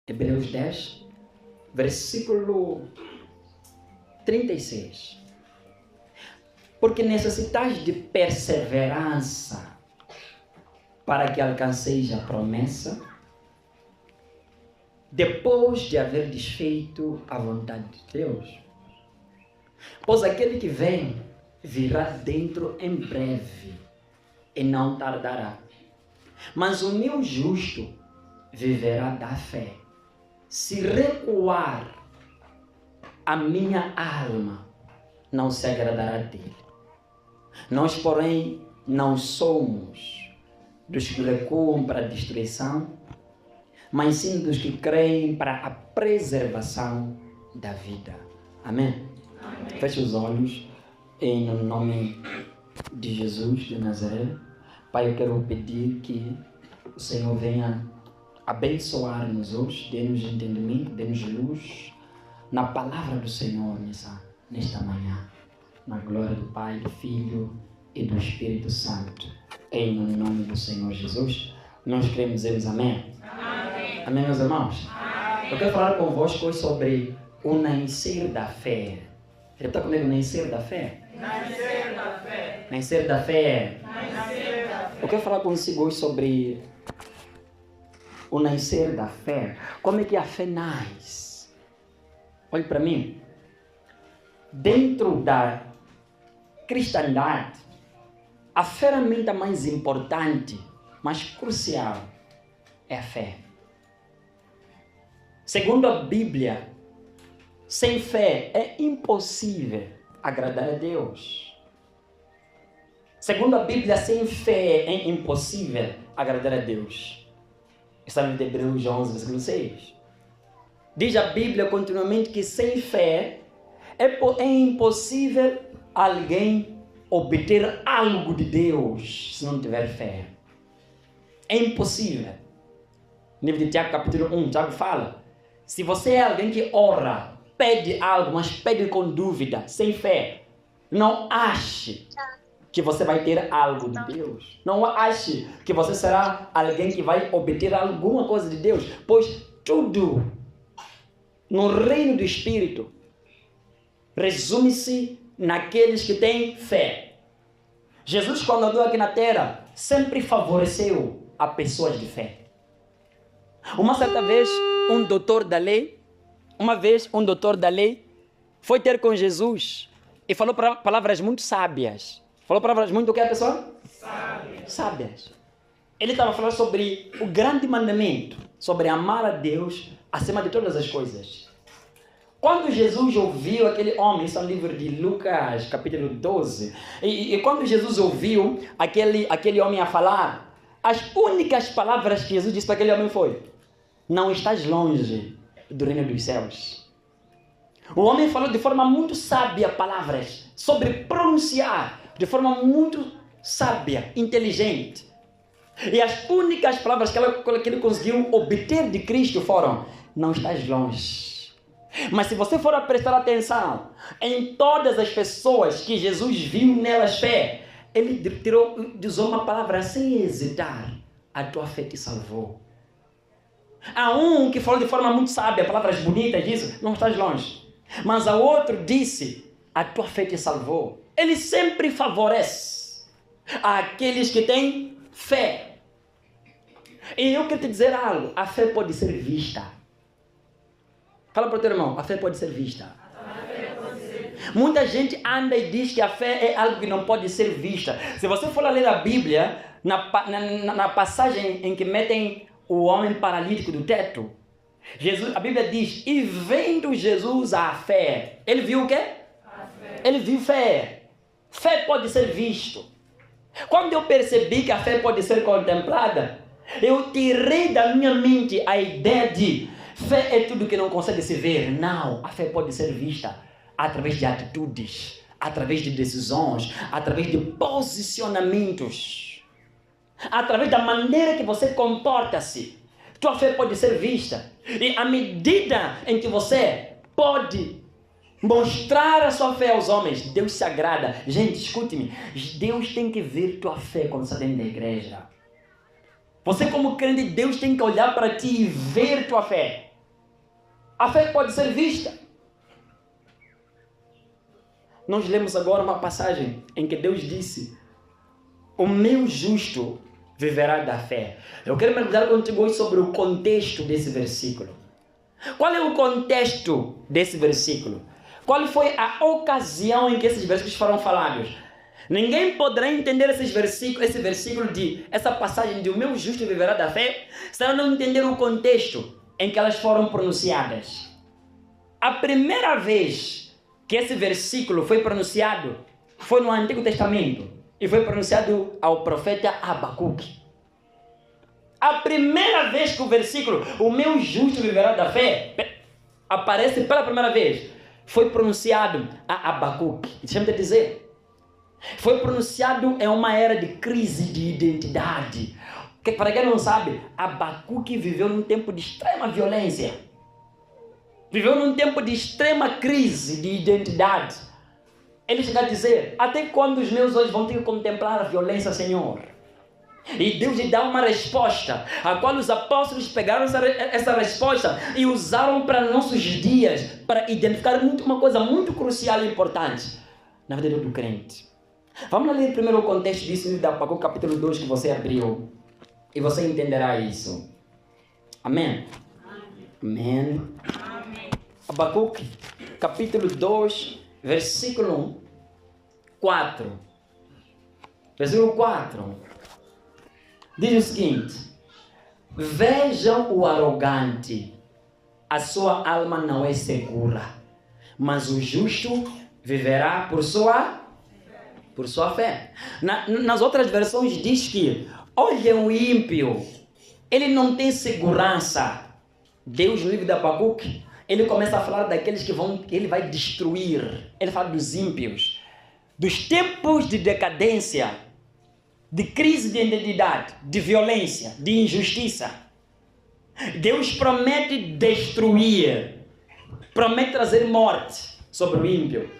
Hebreus 10, versículo 36. Porque necessitais de perseverança para que alcanceis a promessa, depois de haver desfeito a vontade de Deus. Pois aquele que vem virá dentro em breve e não tardará. Mas o meu justo viverá da fé. Se recuar, a minha alma não se agradará dele. Nós, porém, não somos dos que recuam para a destruição, mas sim dos que creem para a preservação da vida. Amém? Amém. Feche os olhos em nome de Jesus de Nazaré. Pai, eu quero pedir que o Senhor venha abençoar-nos hoje, dê-nos entendimento, dê-nos luz na palavra do Senhor nesta manhã. Na glória do Pai, do Filho e do Espírito Santo. Em nome do Senhor Jesus, nós queremos dizer amém. Amém. Amém, meus irmãos? Amém. Eu quero falar convosco hoje sobre o nascer da fé. Repita comigo, nascer da fé. Nascer da fé. Nascer da fé. Nascer da fé. Eu quero falar consigo hoje sobre o nascer da fé. Como é que a fé nasce? Olhe para mim. Dentro da cristandade, a ferramenta mais importante, mais crucial, é a fé. Segundo a Bíblia, sem fé é impossível agradar a Deus. Segundo a Bíblia, sem fé é impossível agradar a Deus. Está no livro de Hebreus 11, versículo 6. Diz a Bíblia continuamente que sem fé é impossível alguém obter algo de Deus se não tiver fé. É impossível. No livro de Tiago, capítulo 1, Tiago fala: se você é alguém que ora, pede algo, mas pede com dúvida, sem fé, não ache que você vai ter algo de Deus. Não ache que você será alguém que vai obter alguma coisa de Deus, pois tudo no reino do Espírito resume-se naqueles que têm fé. Jesus, quando andou aqui na terra, sempre favoreceu a pessoas de fé. Uma certa vez, um doutor da lei foi ter com Jesus e falou palavras muito sábias. Falou palavras muito o que a pessoa? Sábias. Ele estava falando sobre o grande mandamento, sobre amar a Deus acima de todas as coisas. Quando Jesus ouviu aquele homem, isso é um livro de Lucas, capítulo 12, e quando Jesus ouviu aquele homem a falar, as únicas palavras que Jesus disse para aquele homem foi: não estás longe do reino dos céus. O homem falou de forma muito sábia palavras sobre pronunciar, de forma muito sábia, inteligente. E as únicas palavras que ele conseguiu obter de Cristo foram: não estás longe. Mas se você for a prestar atenção em todas as pessoas que Jesus viu nelas fé, ele usou uma palavra sem hesitar: a tua fé te salvou. Há um que falou de forma muito sábia, palavras bonitas, disse: não estás longe. Mas a outro disse: a tua fé te salvou. Ele sempre favorece aqueles que têm fé. E eu quero te dizer algo: a fé pode ser vista. Fala para o teu irmão, a fé pode ser vista. Muita gente anda e diz que a fé é algo que não pode ser vista. Se você for ler a Bíblia, na passagem em que metem o homem paralítico do teto, a Bíblia diz: e vendo Jesus a fé, ele viu o quê? A fé. Ele viu fé. Fé pode ser visto. Quando eu percebi que a fé pode ser contemplada, eu tirei da minha mente a ideia de fé é tudo que não consegue se ver. Não, a fé pode ser vista através de atitudes, através de decisões, através de posicionamentos, através da maneira que você comporta-se. Tua fé pode ser vista. E à medida em que você pode mostrar a sua fé aos homens, Deus se agrada. Gente, escute-me, Deus tem que ver tua fé quando está dentro da igreja. Você como crente, Deus tem que olhar para ti e ver tua fé. A fé pode ser vista. Nós lemos agora uma passagem em que Deus disse: o meu justo viverá da fé. Eu quero mergulhar contigo hoje sobre o contexto desse versículo. Qual é o contexto desse versículo? Qual foi a ocasião em que esses versículos foram falados? Ninguém poderá entender esse versículo essa passagem de o meu justo viverá da fé, se ela não entender o contexto em que elas foram pronunciadas. A primeira vez que esse versículo foi pronunciado foi no Antigo Testamento e foi pronunciado ao profeta Abacuque. A primeira vez que o versículo o meu justo viverá da fé aparece pela primeira vez foi pronunciado a Abacuque. Deixa-me te dizer, foi pronunciado em uma era de crise de identidade. Para quem não sabe, Abacuque viveu num tempo de extrema violência. Viveu num tempo de extrema crise de identidade. Ele chega a dizer: até quando os meus olhos vão ter que contemplar a violência, Senhor? E Deus lhe dá uma resposta, a qual os apóstolos pegaram essa resposta e usaram para nossos dias, para identificar uma coisa muito crucial e importante na vida do crente. Vamos lá ler primeiro o contexto disso, no Abacuque capítulo 2, que você abriu, e você entenderá isso. Amém? Amém. Amém. Abacuque capítulo 2, versículo 4. Versículo 4. Diz o seguinte: vejam o arrogante, a sua alma não é segura, mas o justo viverá por sua fé. Nas outras versões diz que, olha o ímpio, ele não tem segurança. Deus, no livro de Abacuque, ele começa a falar daqueles que ele vai destruir. Ele fala dos ímpios, dos tempos de decadência, de crise de identidade, de violência, de injustiça. Deus promete destruir, promete trazer morte sobre o ímpio.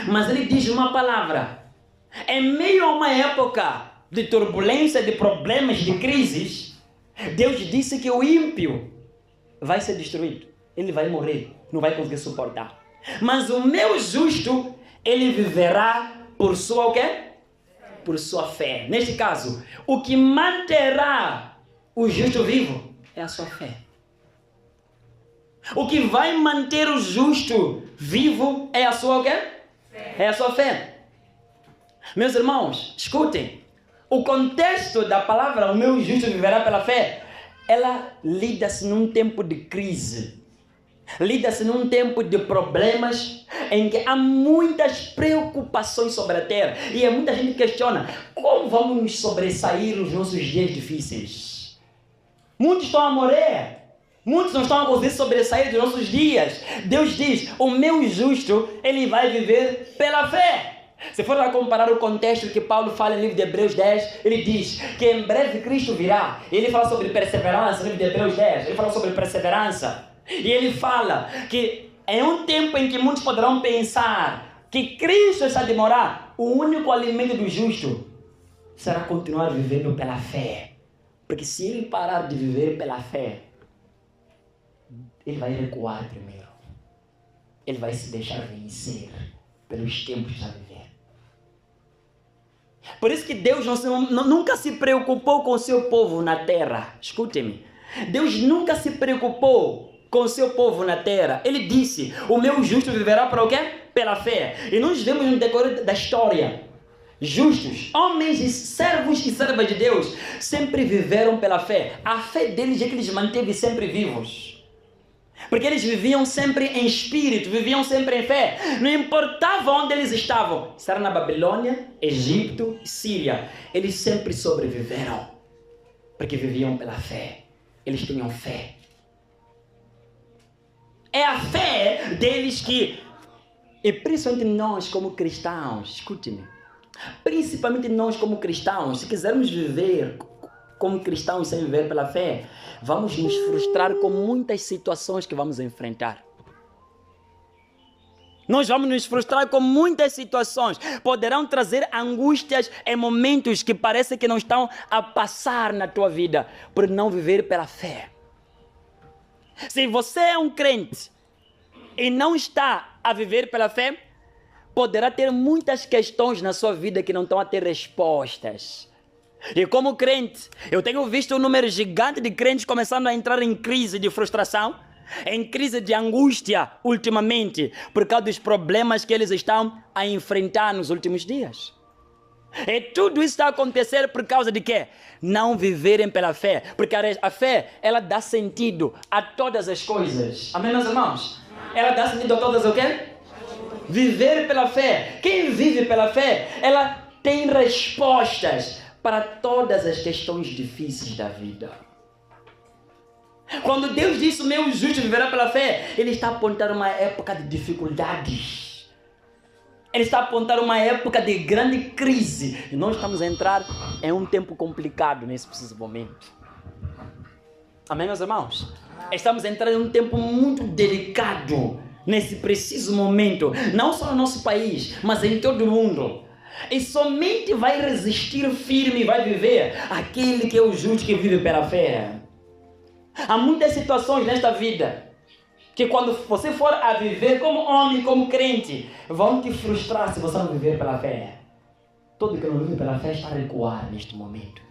Mas ele diz uma palavra: em meio a uma época de turbulência, de problemas, de crises, Deus disse que o ímpio vai ser destruído. Ele vai morrer, não vai conseguir suportar. Mas o meu justo, ele viverá por sua o quê? Por sua fé. Neste caso, o que manterá o justo vivo é a sua fé. O que vai manter o justo vivo é a sua o quê? É a sua fé. Meus irmãos, escutem. O contexto da palavra o meu justo viverá pela fé, ela lida-se num tempo de crise. Lida-se num tempo de problemas em que há muitas preocupações sobre a terra. E muita gente questiona: como vamos nos sobressair nos nossos dias difíceis? Muitos estão a morrer. Muitos não estão a conseguir sobressair dos nossos dias. Deus diz: o meu justo, ele vai viver pela fé. Se for a comparar o contexto que Paulo fala no livro de Hebreus 10, ele diz que em breve Cristo virá. Ele fala sobre perseverança no livro de Hebreus 10. Ele fala sobre perseverança. E ele fala que é um tempo em que muitos poderão pensar que Cristo está a demorar. O único alimento do justo será continuar vivendo pela fé. Porque se ele parar de viver pela fé, ele vai recuar primeiro. Ele vai se deixar vencer pelos tempos que está a viver. Por isso que Deus nunca se preocupou com o seu povo na terra. Escute-me. Deus nunca se preocupou com o seu povo na terra. Ele disse: o meu justo viverá para o quê? Pela fé. E nós vemos no decorrer da história, justos, homens e servos e servas de Deus, sempre viveram pela fé. A fé deles é que eles manteve sempre vivos. Porque eles viviam sempre em espírito, viviam sempre em fé. Não importava onde eles estavam. Se era na Babilônia, Egito, Síria, eles sempre sobreviveram. Porque viviam pela fé. Eles tinham fé. É a fé deles que... E principalmente nós como cristãos, escute-me. Principalmente nós como cristãos, se quisermos viver como cristãos sem viver pela fé, vamos nos frustrar com muitas situações que vamos enfrentar. Nós vamos nos frustrar com muitas situações. Poderão trazer angústias em momentos que parece que não estão a passar na tua vida, por não viver pela fé. Se você é um crente e não está a viver pela fé, poderá ter muitas questões na sua vida que não estão a ter respostas. E como crente, eu tenho visto um número gigante de crentes começando a entrar em crise de frustração, em crise de angústia ultimamente, por causa dos problemas que eles estão a enfrentar nos últimos dias. E tudo isso está a acontecer por causa de quê? Não viverem pela fé. Porque a fé, ela dá sentido a todas as coisas. Amém, meus irmãos? Ela dá sentido a todas o quê? Viver pela fé. Quem vive pela fé, ela tem respostas para todas as questões difíceis da vida. Quando Deus diz o meu justo viverá pela fé, Ele está apontando uma época de dificuldades. Ele está apontando uma época de grande crise. E nós estamos a entrar em um tempo complicado nesse preciso momento. Amém, meus irmãos? Estamos a entrar em um tempo muito delicado nesse preciso momento. Não só no nosso país, mas em todo o mundo. E somente vai resistir firme e vai viver aquele que é o justo que vive pela fé. Há muitas situações nesta vida que quando você for a viver como homem, como crente, vão te frustrar se você não viver pela fé. Todo que não vive pela fé está a recuar neste momento.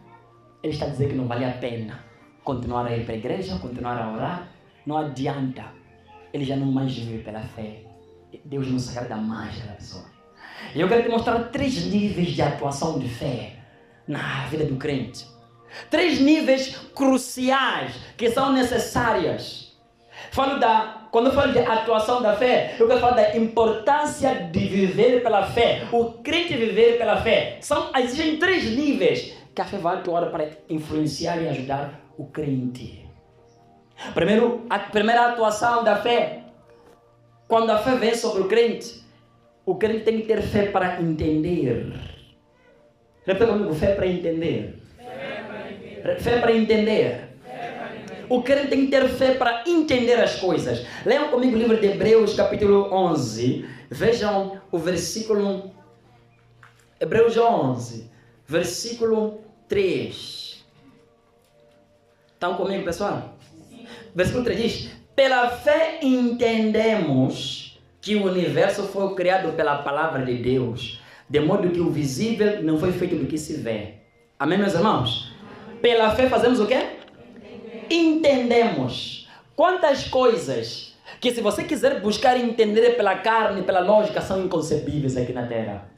Ele está a dizer que não vale a pena continuar a ir para a igreja, continuar a orar. Não adianta. Ele já não mais vive pela fé. Deus não se agrada mais da pessoa. E eu quero te mostrar 3 níveis de atuação de fé na vida do crente. 3 níveis cruciais que são necessárias. Quando eu falo de atuação da fé, eu quero falar da importância de viver pela fé. O crente viver pela fé. Existem 3 níveis que a fé vai atuar para influenciar e ajudar o crente. Primeiro, a primeira atuação da fé, quando a fé vem sobre o crente tem que ter fé para entender. Repita comigo, fé para entender. Fé para entender. O crente tem que ter fé para entender as coisas. Leiam comigo o livro de Hebreus, capítulo 11. Vejam o versículo... Hebreus 11, versículo 3. Estão comigo, pessoal? Versículo 3 diz: pela fé entendemos que o universo foi criado pela palavra de Deus, de modo que o visível não foi feito do que se vê. Amém, meus irmãos? Pela fé fazemos o quê? Entendemos. Quantas coisas que, se você quiser buscar entender pela carne, pela lógica, são inconcebíveis aqui na terra.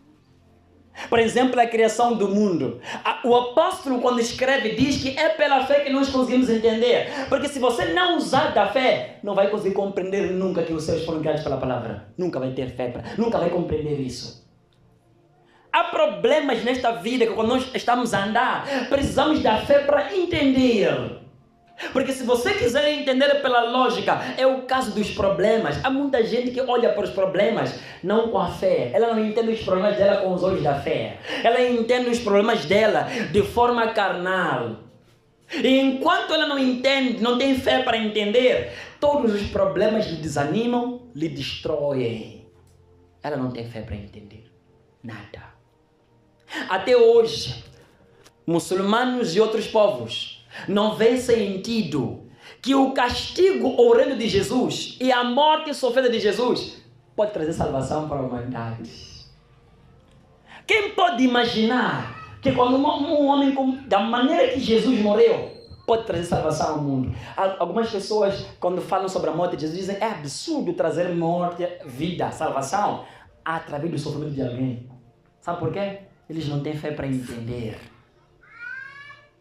Por exemplo, a criação do mundo. O apóstolo, quando escreve, diz que é pela fé que nós conseguimos entender. Porque se você não usar da fé, não vai conseguir compreender nunca que os céus foram criados pela palavra. Nunca vai ter fé, nunca vai compreender isso. Há problemas nesta vida que quando nós estamos a andar, precisamos da fé para entender. Porque se você quiser entender pela lógica, é o caso dos problemas. Há muita gente que olha para os problemas não com a fé. Ela não entende os problemas dela com os olhos da fé. Ela entende os problemas dela de forma carnal. E enquanto ela não entende, não tem fé para entender, todos os problemas lhe desanimam, lhe destroem. Ela não tem fé para entender nada. Até hoje, muçulmanos e outros povos não vê sentido que o castigo ou reino de Jesus e a morte sofrida de Jesus pode trazer salvação para a humanidade. Quem pode imaginar que quando um homem da maneira que Jesus morreu pode trazer salvação ao mundo? Algumas pessoas, quando falam sobre a morte de Jesus, dizem é absurdo trazer morte, vida, salvação através do sofrimento de alguém. Sabe por quê? Eles não têm fé para entender.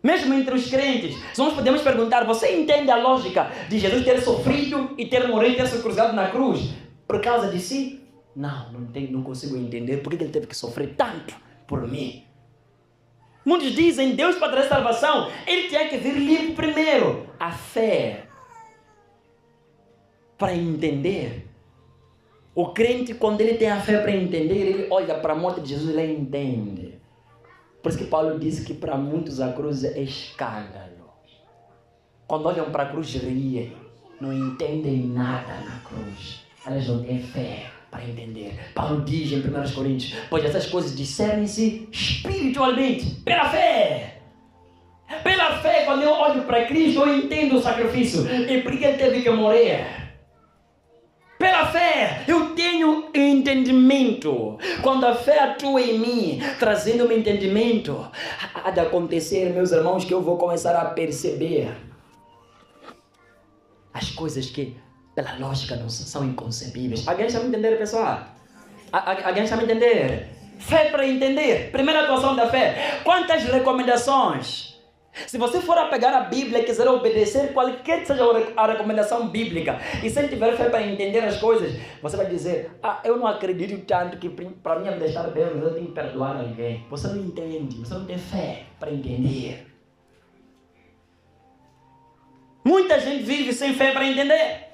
Mesmo entre os crentes, nós podemos perguntar: você entende a lógica de Jesus ter sofrido e ter morrido e ter se cruzado na cruz por causa de si? Não consigo entender por que ele teve que sofrer tanto por mim. Muitos dizem: Deus para trazer salvação, ele tinha que vir livre primeiro. A fé para entender. O crente, quando ele tem a fé para entender, ele olha para a morte de Jesus e ele entende. Por isso que Paulo disse que para muitos a cruz é escândalo. Quando olham para a cruz, riem. Não entendem nada na cruz. Elas não têm fé para entender. Paulo diz em 1 Coríntios: pois essas coisas discernem-se espiritualmente, pela fé. Pela fé, quando eu olho para Cristo, eu entendo o sacrifício e por que ele teve que morrer. Pela Pela fé, eu tenho entendimento. Quando a fé atua em mim, trazendo-me entendimento, há de acontecer, meus irmãos, que eu vou começar a perceber as coisas que, pela lógica, não são inconcebíveis. Alguém está me entendendo, pessoal? Alguém está me entendendo? Fé para entender. Primeira atuação da fé. Quantas recomendações? Se você for a pegar a Bíblia e quiser obedecer qualquer que seja a recomendação bíblica, e se ele tiver fé para entender as coisas, você vai dizer, eu não acredito tanto que para minha vida estar bem, eu tenho que perdoar alguém. Você não entende, você não tem fé para entender. Muita gente vive sem fé para entender.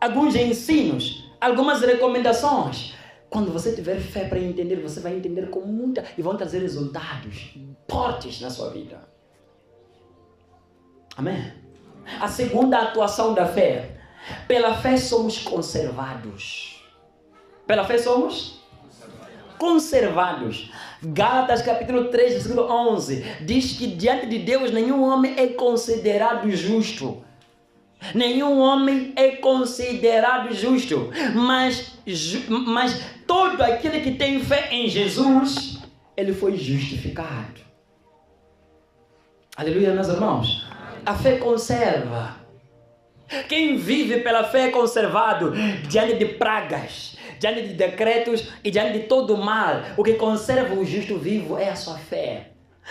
Alguns ensinos, algumas recomendações. Quando você tiver fé para entender, você vai entender com muita... e vão trazer resultados fortes na sua vida. Amém? A segunda atuação da fé. Pela fé somos conservados. Pela fé somos conservados. Gálatas capítulo 3, versículo 11. Diz que diante de Deus nenhum homem é considerado justo. Nenhum homem é considerado justo, mas todo aquele que tem fé em Jesus, ele foi justificado. Aleluia, meus irmãos. A fé conserva. Quem vive pela fé é conservado diante de pragas, diante de decretos e diante de todo o mal. O que conserva o justo vivo é a sua fé.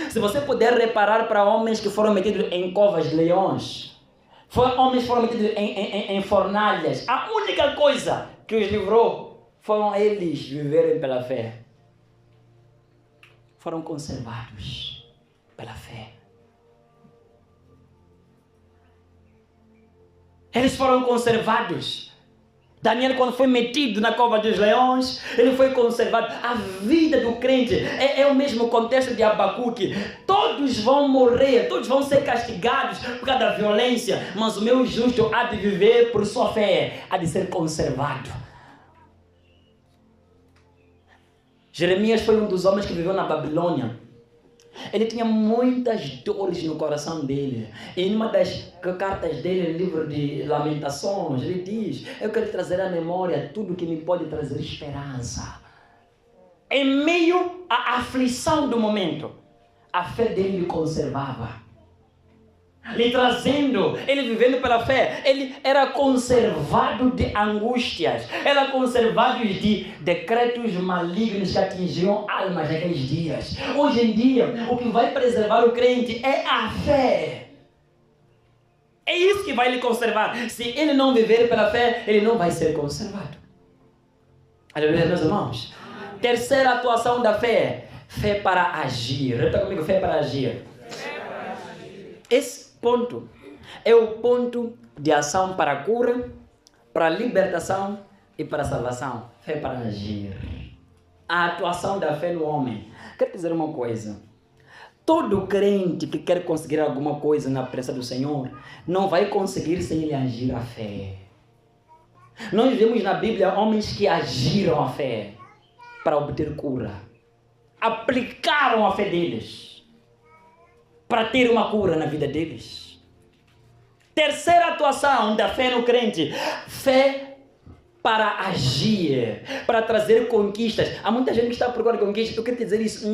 Se você puder reparar para homens que foram metidos em covas de leões, homens foram metidos em fornalhas. A única coisa que os livrou foram eles viverem pela fé. Foram conservados pela fé. Eles foram conservados. Daniel, quando foi metido na cova dos leões, ele foi conservado. A vida do crente é o mesmo contexto de Abacuque. Todos vão morrer, todos vão ser castigados por causa da violência, mas o meu justo há de viver por sua fé, há de ser conservado. Jeremias foi um dos homens que viveu na Babilônia. Ele tinha muitas dores no coração dele. Em uma das cartas dele, no livro de Lamentações, ele diz: eu quero trazer à memória tudo que me pode trazer esperança. Em meio à aflição do momento, a fé dele lhe conservava. Lhe trazendo, ele vivendo pela fé, ele era conservado de angústias, era conservado de decretos malignos que atingiam almas naqueles dias. Hoje em dia, o que vai preservar o crente é a fé. É isso que vai lhe conservar. Se ele não viver pela fé, ele não vai ser conservado. Aleluia, meus irmãos. Terceira atuação da fé: fé para agir. Repita comigo: fé para agir. Esse ponto é o ponto de ação para a cura, para a libertação e para a salvação. Fé para agir. A atuação da fé no homem. Quero dizer uma coisa: todo crente que quer conseguir alguma coisa na presença do Senhor não vai conseguir sem ele agir a fé. Nós vemos na Bíblia homens que agiram a fé para obter cura, aplicaram a fé deles para ter uma cura na vida deles. Terceira atuação da fé no crente: fé para agir, para trazer conquistas. Há muita gente que está procurando conquistas. Eu quero dizer isso,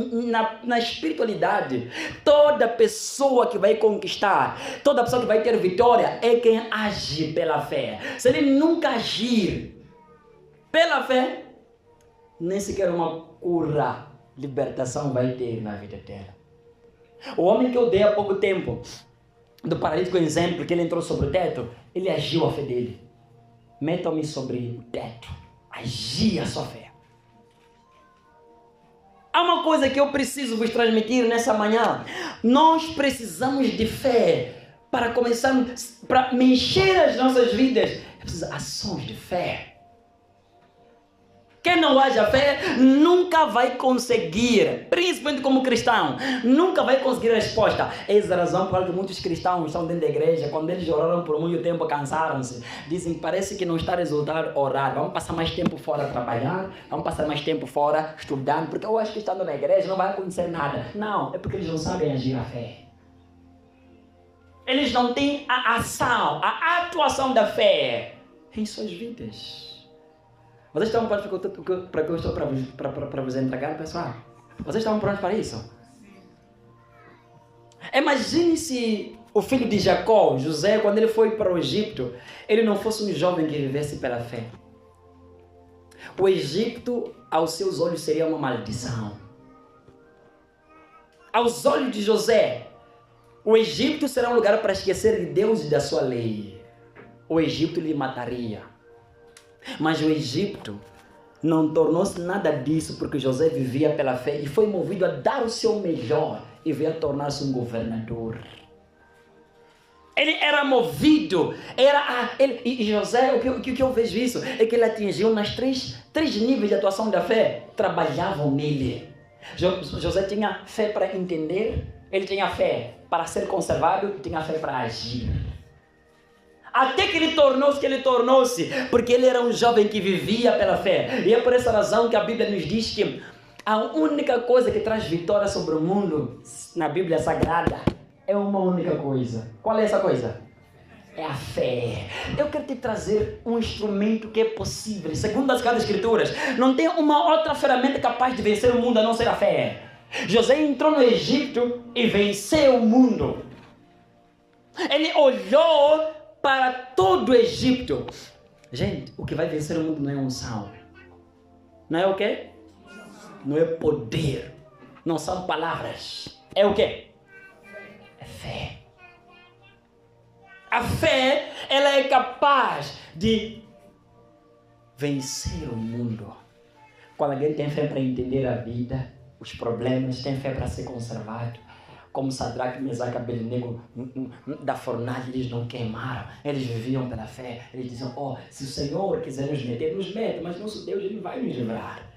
na espiritualidade, toda pessoa que vai conquistar, toda pessoa que vai ter vitória é quem age pela fé. Se ele nunca agir pela fé, nem sequer uma cura, libertação vai ter na vida dela. O homem que eu dei há pouco tempo, do paralítico exemplo, que ele entrou sobre o teto, ele agiu a fé dele. Metam-me sobre o teto. Agia a sua fé. Há uma coisa que eu preciso vos transmitir nessa manhã. Nós precisamos de fé para começar, para mexer as nossas vidas. É preciso ações de fé. Quem não haja fé nunca vai conseguir, principalmente como cristão, nunca vai conseguir resposta. Essa é a razão por que muitos cristãos estão dentro da igreja, quando eles oraram por muito tempo, cansaram-se. Dizem, parece que não está a resultar orar. Vamos passar mais tempo fora trabalhar, vamos passar mais tempo fora estudando, porque eu acho que estando na igreja não vai acontecer nada. Não, é porque eles não sabem agir a fé. eles não têm a ação, a atuação da fé em suas vidas. Vocês estão prontos para que eu estou para vos entregar, pessoal? Vocês estão prontos para isso? Imagine se o filho de Jacó, José, quando ele foi para o Egito, ele não fosse um jovem que vivesse pela fé. O Egito, aos seus olhos, seria uma maldição. Aos olhos de José, o Egito será um lugar para esquecer de Deus e da sua lei. O Egito lhe mataria. Mas o Egito não tornou-se nada disso porque José vivia pela fé e foi movido a dar o seu melhor e veio a tornar-se um governador. Ele era movido, e José, o que eu vejo isso, é que ele atingiu nas três níveis de atuação da fé, trabalhavam nele. José tinha fé para entender, ele tinha fé para ser conservado e tinha fé para agir. Até que ele tornou-se, porque ele era um jovem que vivia pela fé. E é por essa razão que a Bíblia nos diz que a única coisa que traz vitória sobre o mundo, na Bíblia Sagrada, é uma única coisa. Qual é essa coisa? É a fé. Eu quero te trazer um instrumento que é possível. Segundo as Sagradas Escrituras, não tem uma outra ferramenta capaz de vencer o mundo a não ser a fé. José entrou no Egito e venceu o mundo. Ele olhou para todo o Egito. Gente, o que vai vencer o mundo não é unção. Não é o quê? Não é poder. Não são palavras. É o quê? É fé. A fé, ela é capaz de vencer o mundo. Quando alguém tem fé para entender a vida, os problemas, tem fé para ser conservado. Como Sadraque, Mesaque e Abednego da fornalha, eles não queimaram. Eles viviam pela fé. Eles diziam, se o Senhor quiser nos mete, mas nosso Deus, Ele vai nos livrar.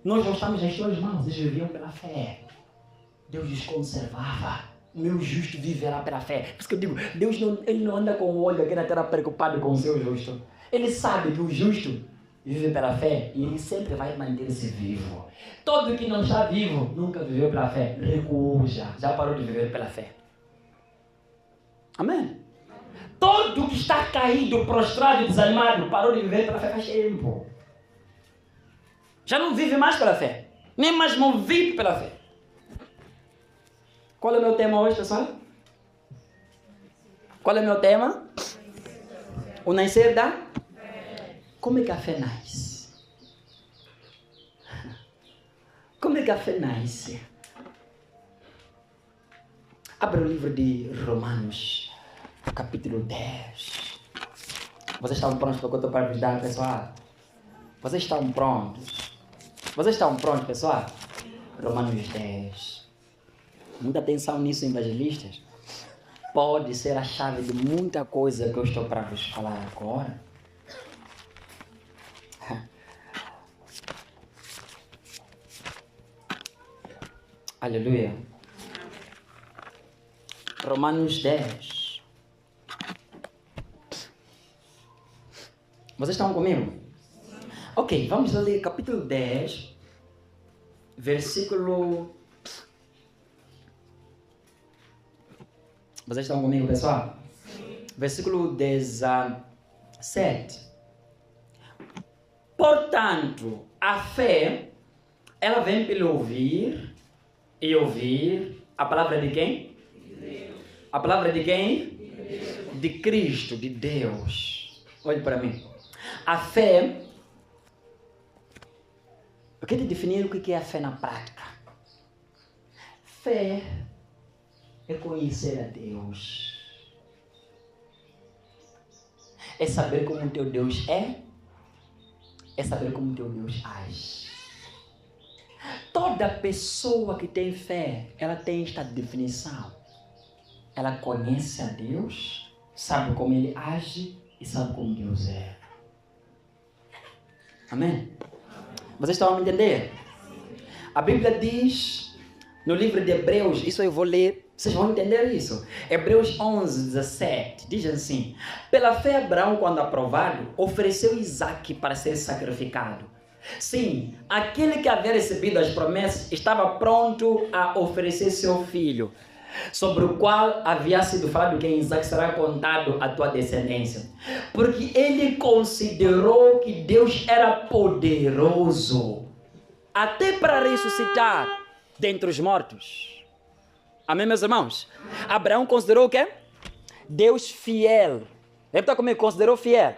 Nós não estamos nas suas mãos. Eles viviam pela fé. Deus os conservava. O meu justo viverá pela fé. Por isso que eu digo, Deus ele não anda com o olho aqui na terra preocupado com o seu justo. Ele sabe que o justo vive pela fé e ele sempre vai manter-se vivo. Todo que não está vivo, nunca viveu pela fé, recuou já parou de viver pela fé. Amém? Todo que está caído, prostrado e desanimado, parou de viver pela fé faz tempo. Já não vive mais pela fé, nem mais movido pela fé. Qual é o meu tema hoje, pessoal? Qual é o meu tema? O nascer da fé. Como é que a fé nasce? Como é que a fé nasce? Abra o livro de Romanos, capítulo 10. Vocês estão prontos para o que eu estou para vos dar, pessoal? Vocês estão prontos? Vocês estão prontos, pessoal? Romanos 10. Muita atenção nisso, evangelistas. Pode ser a chave de muita coisa que eu estou para vos falar agora. Aleluia. Romanos 10. Vocês estão comigo? Ok, vamos ler capítulo 10, versículo... Vocês estão comigo, pessoal? Sim. Versículo 17. Portanto, a fé, ela vem pelo ouvir, e ouvir a palavra de quem? De Deus. A palavra de quem? De Deus. De Cristo, de Deus. Olhe para mim. A fé, eu quero definir o que é a fé na prática. Fé é conhecer a Deus. É saber como o teu Deus é. É saber como o teu Deus age. Toda pessoa que tem fé, ela tem esta definição. Ela conhece a Deus, sabe como Ele age e sabe como Deus é. Amém? Vocês estão a me entender? A Bíblia diz, no livro de Hebreus, isso eu vou ler, vocês vão entender isso. Hebreus 11:17, diz assim: pela fé Abraão, quando aprovado, ofereceu Isaque para ser sacrificado. Sim, aquele que havia recebido as promessas estava pronto a oferecer seu filho. sobre o qual havia sido falado que em Isaac será contado a tua descendência. Porque ele considerou que Deus era poderoso até para ressuscitar dentre os mortos. Amém, meus irmãos? Abraão considerou o quê? Deus fiel. Repita comigo, considerou fiel.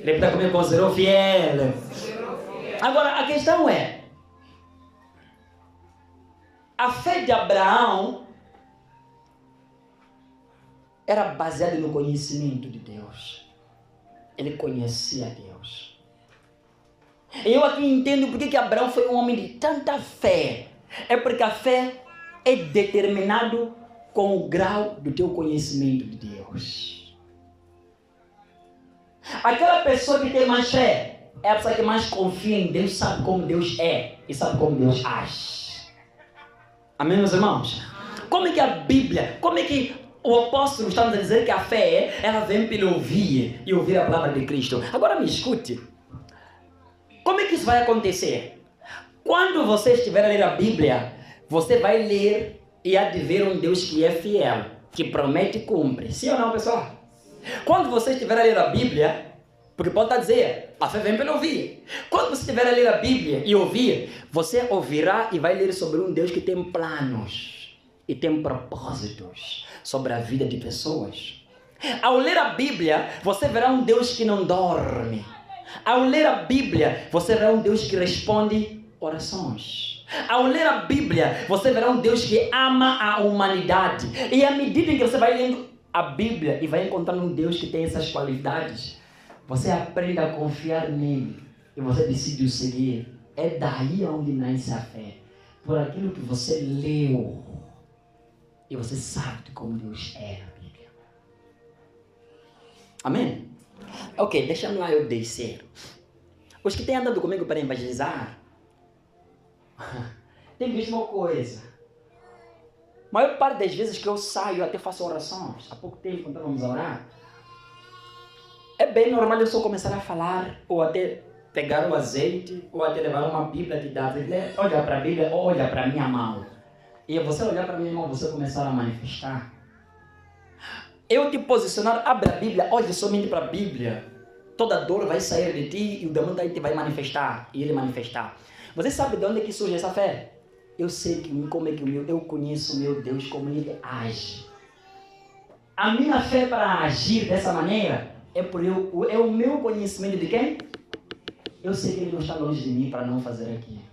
Repita comigo, considerou fiel. Agora, a questão é, a fé de Abraão era baseada no conhecimento de Deus. Ele conhecia Deus. Eu aqui entendo porque que Abraão foi um homem de tanta fé. É porque a fé é determinado com o grau do teu conhecimento de Deus. Aquela pessoa que tem mais fé é a pessoa que mais confia em Deus, sabe como Deus é e sabe como Deus age. Amém, meus irmãos? Como é que a Bíblia, como é que o apóstolo está nos a dizer que a fé, ela vem pelo ouvir e ouvir a palavra de Cristo? Agora me escute. Como é que isso vai acontecer? Quando você estiver a ler a Bíblia, você vai ler e há de ver um Deus que é fiel, que promete e cumpre. Sim ou não, pessoal? Quando você estiver a ler a Bíblia, porque pode estar a dizer, a fé vem pelo ouvir. Quando você estiver a ler a Bíblia e ouvir, você ouvirá e vai ler sobre um Deus que tem planos e tem propósitos sobre a vida de pessoas. Ao ler a Bíblia, você verá um Deus que não dorme. Ao ler a Bíblia, você verá um Deus que responde orações. Ao ler a Bíblia, você verá um Deus que ama a humanidade. E à medida em que você vai lendo a Bíblia e vai encontrando um Deus que tem essas qualidades, você aprende a confiar nele e você decide o seguir. É daí onde nasce a fé. Por aquilo que você leu e você sabe como Deus é na Bíblia. Amém? Ok, deixa-me lá eu descer. Os que têm andado comigo para evangelizar tem visto uma coisa. A maior parte das vezes que eu saio, eu até faço orações. Há pouco tempo, quando estávamos a orar, é bem normal eu só começar a falar, ou até pegar o azeite, ou até levar uma Bíblia de Davi, olha para a Bíblia, olha para a minha mão. E você olhar para a minha mão, você começar a manifestar. Eu te posicionar, abre a Bíblia, olha somente para a Bíblia. Toda dor vai sair de ti e o demônio daí te vai manifestar, e ele manifestar. Você sabe de onde é que surge essa fé? Eu sei como é que eu conheço o meu Deus, como ele age. A minha fé para agir dessa maneira é o meu conhecimento de quem? Eu sei que ele não está longe de mim para não fazer aquilo.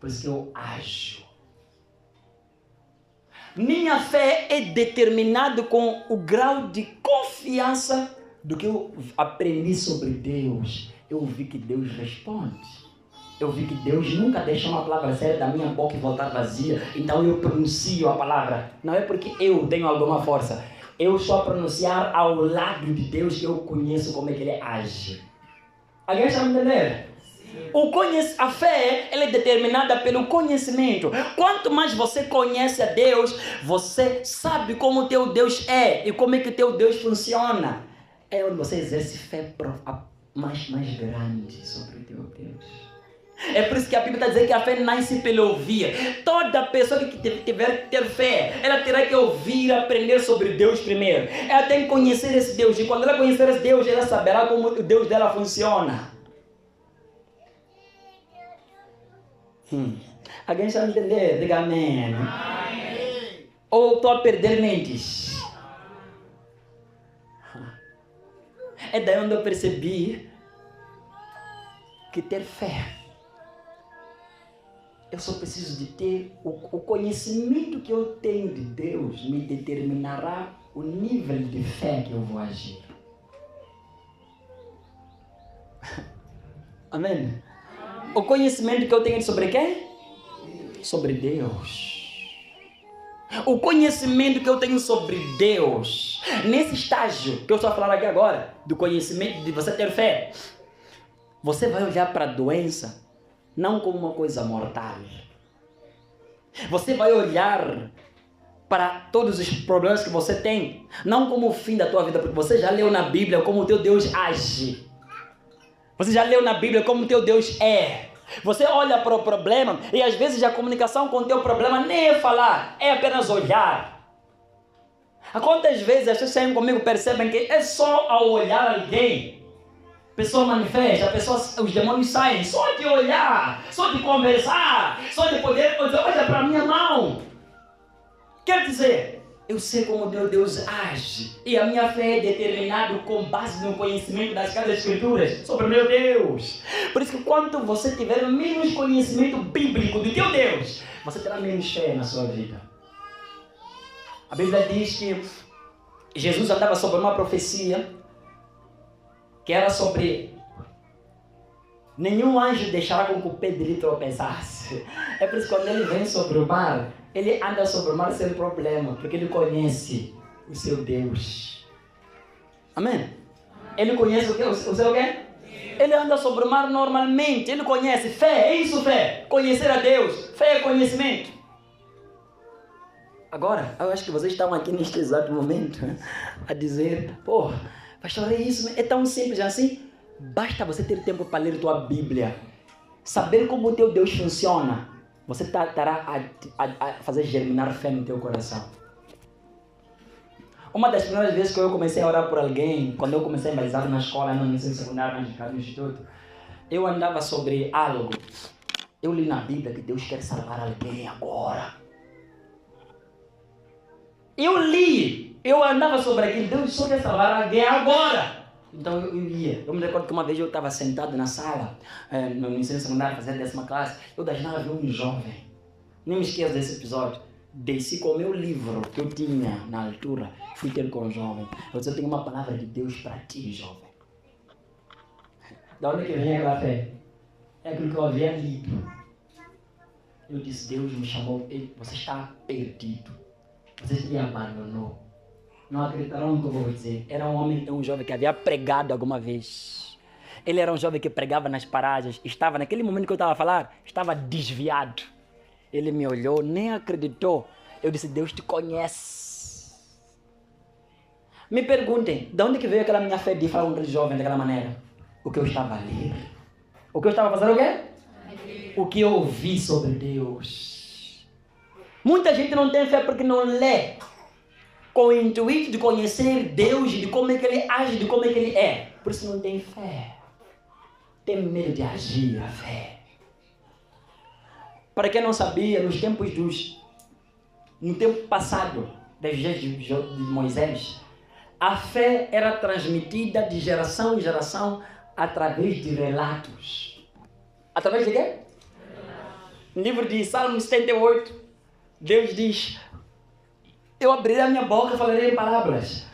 Por isso que eu ajo. Minha fé é determinada com o grau de confiança do que eu aprendi sobre Deus. Eu vi que Deus responde. Eu vi que Deus nunca deixa uma palavra séria da minha boca e voltar vazia. Então eu pronuncio a palavra. Não é porque eu tenho alguma força. Eu só pronunciar ao lado de Deus que eu conheço como é que ele age. Alguém está me entendendo? A fé ela é determinada pelo conhecimento. Quanto mais você conhece a Deus, você sabe como o teu Deus é e como é que o teu Deus funciona. É onde você exerce fé mais grande sobre o teu Deus. É por isso que a Bíblia está dizendo que a fé nasce pelo ouvir. Toda pessoa que tiver que ter fé, ela terá que ouvir, aprender sobre Deus primeiro. Ela tem que conhecer esse Deus. E quando ela conhecer esse Deus, ela saberá como o Deus dela funciona. Alguém já entender? Diga amém. Ou estou a perder mentes? É daí onde eu percebi que ter fé, eu só preciso de ter o conhecimento que eu tenho de Deus me determinará o nível de fé que eu vou agir. Amém? O conhecimento que eu tenho sobre quem? Sobre Deus. O conhecimento que eu tenho sobre Deus, nesse estágio que eu estou a falar aqui agora, do conhecimento de você ter fé, você vai olhar para a doença não como uma coisa mortal. Você vai olhar para todos os problemas que você tem, não como o fim da tua vida, porque você já leu na Bíblia como o teu Deus age. Você já leu na Bíblia como o teu Deus é. Você olha para o problema e às vezes a comunicação com o teu problema nem é falar, é apenas olhar. Quantas vezes as pessoas saem comigo percebem que é só ao olhar alguém, a pessoa manifesta, os demônios saem, só de olhar, só de conversar, só de poder, olha para a minha mão. Quer dizer, eu sei como Deus age e a minha fé é determinada com base no conhecimento das Sagradas Escrituras sobre o meu Deus. Por isso que quanto você tiver menos conhecimento bíblico do teu Deus, você terá menos fé na sua vida. A Bíblia diz que Jesus andava sobre uma profecia que era sobre nenhum anjo deixará com que o pé dele tropeçasse. É por isso que quando ele vem sobre o mar, ele anda sobre o mar sem problema, porque ele conhece o seu Deus. Amém? Ele conhece o quê? O seu quê? Ele anda sobre o mar normalmente, ele conhece. Fé, é isso fé. Conhecer a Deus. Fé é conhecimento. Agora, eu acho que vocês estão aqui neste exato momento a dizer, pô, pastor, é isso, é tão simples assim. Basta você ter tempo para ler tua Bíblia, saber como o teu Deus funciona. Você estará a fazer germinar fé no teu coração. Uma das primeiras vezes que eu comecei a orar por alguém, quando eu comecei a balizar na escola, no ensino secundário, no instituto, eu andava sobre algo. Eu li na Bíblia que Deus quer salvar alguém agora. Eu andava sobre aquilo, Deus só quer salvar alguém agora. Então eu ia. Eu me recordo que uma vez eu estava sentado na sala, no ensino secundário, fazendo 10ª classe, eu das nada vi um jovem. Nem me esqueço desse episódio. Desci com o meu livro que eu tinha na altura, fui ter com o jovem. Eu disse, eu tenho uma palavra de Deus para ti, jovem. Da onde que vem aquela fé? É aquilo que eu havia lido. Eu disse, Deus me chamou, você está perdido. Você me abandonou. Não acreditaram no que eu vou dizer. Era um jovem que havia pregado alguma vez. Ele era um jovem que pregava nas paragens. Estava, naquele momento que eu estava a falar, estava desviado. Ele me olhou, nem acreditou. Eu disse, Deus te conhece. Me perguntem, de onde que veio aquela minha fé de falar com aquele jovem daquela maneira? O que eu estava a ler. O que eu estava fazendo o quê? O que eu ouvi sobre Deus. Muita gente não tem fé porque não lê com o intuito de conhecer Deus, de como é que Ele age, de como é que Ele é. Por isso não tem fé. Tem medo de agir a fé. Para quem não sabia, no tempo passado, das dias de Moisés, a fé era transmitida de geração em geração através de relatos. Através de quê? No livro de Salmos 78, Deus diz, eu abrirei a minha boca e falarei em palavras.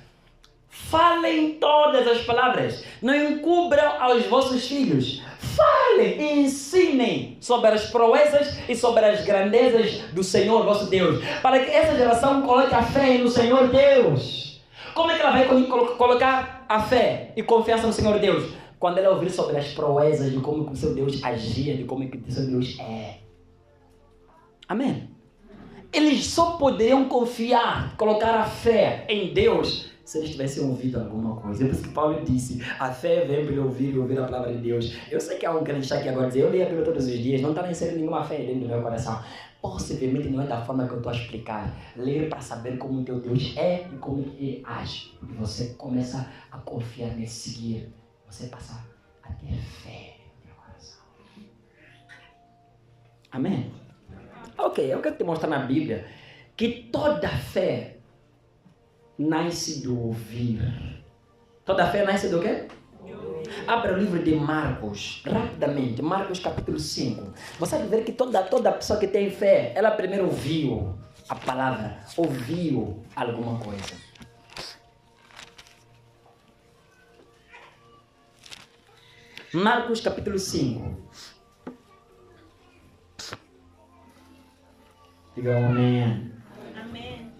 Falem todas as palavras. Não encubram aos vossos filhos. Falem e ensinem sobre as proezas e sobre as grandezas do Senhor vosso Deus. Para que essa geração coloque a fé no Senhor Deus. Como é que ela vai colocar a fé e confiança no Senhor Deus? Quando ela ouvir sobre as proezas de como o seu Deus agia, de como o seu Deus é. Amém? Eles só poderiam confiar, colocar a fé em Deus se eles tivessem ouvido alguma coisa. É por isso que Paulo disse, a fé vem pelo ouvir e ouvir a palavra de Deus. Eu sei que há um crente aqui agora dizer, eu leio a Bíblia todos os dias, não está nem sendo nenhuma fé dentro do meu coração. Possivelmente não é da forma que eu estou a explicar. Ler para saber como o teu Deus é e como Ele age. E você começa a confiar nesse seguir. Você passa a ter fé no teu coração. Amém? Ok, eu quero te mostrar na Bíblia que toda fé nasce do ouvir. Toda fé nasce do quê? Abra o livro de Marcos, rapidamente, Marcos capítulo 5. Você vai ver que toda pessoa que tem fé, ela primeiro ouviu a palavra, ouviu alguma coisa. Marcos capítulo 5. Diga amém. Amém.